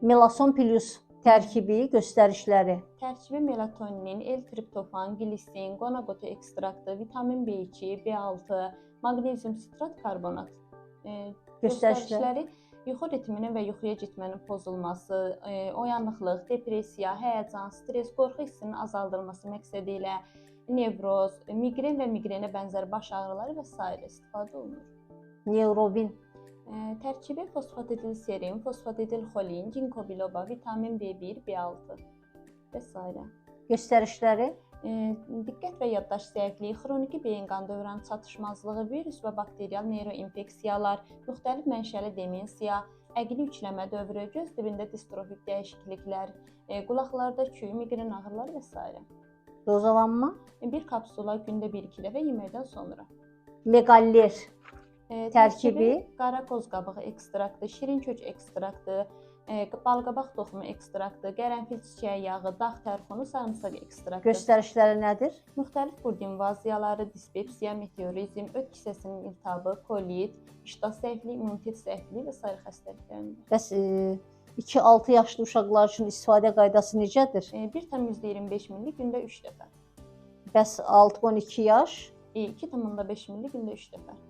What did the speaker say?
Melason plus tərkibi, göstərişləri. Tərkibi melatonin, L-triptofan, glisin, gonakotu ekstraktı, vitamin B2, B6, maqnezium sitrat karbonat. Göstərişləri yuxu ritminin və yuxuya getmənin pozulması, oyanıqlıq, depressiya, həyəcan, stres, qorxu hissinin azaldılması məqsədi ilə nevroz, miqren və miqrenə bənzər baş ağrıları və s. istifadə olunur. Neurovin. Tərkibi fosfatidil serum, fosfatidil xolin, ginkgo biloba, vitamin B1, B6 və s. Göstərişləri. Diqqət və yaddaş zəifliyi, xroniki beyin-qan dövranı çatışmazlığı, virus və bakterial neyroinfeksiyalar, müxtəlif mənşəli demensiya, əqli yükləmə dövrü, göz dibində distrofik dəyişikliklər, qulaqlarda küy, miqren ağrıları və s. Dozalanma. Bir kapsula gündə 1-2 dəfə yeməkdən sonra. Meqaller. Tərkibi. Qara qoz qabığı ekstraktı, şirin kök ekstraktı, balqabaq toxumu ekstraktı, qərənfil çiçəyi yağı, dağ tərxunu, sarımsaq ekstraktı. Göstərişləri nədir? Müxtəlif qurd invaziyaları, dispepsiya, meteorizm, öd kisəsinin iltihabı, kolit, iştah zəifliyi, immunitet zəifliyi və s. xəstəlikləridir. Bəs 2-6 yaşlı uşaqlar üçün istifadə qaydası necədir? 1,25 ml gündə 3 dəfə. Bəs 6-12 yaş? 2,5 ml gündə 3 dəfə.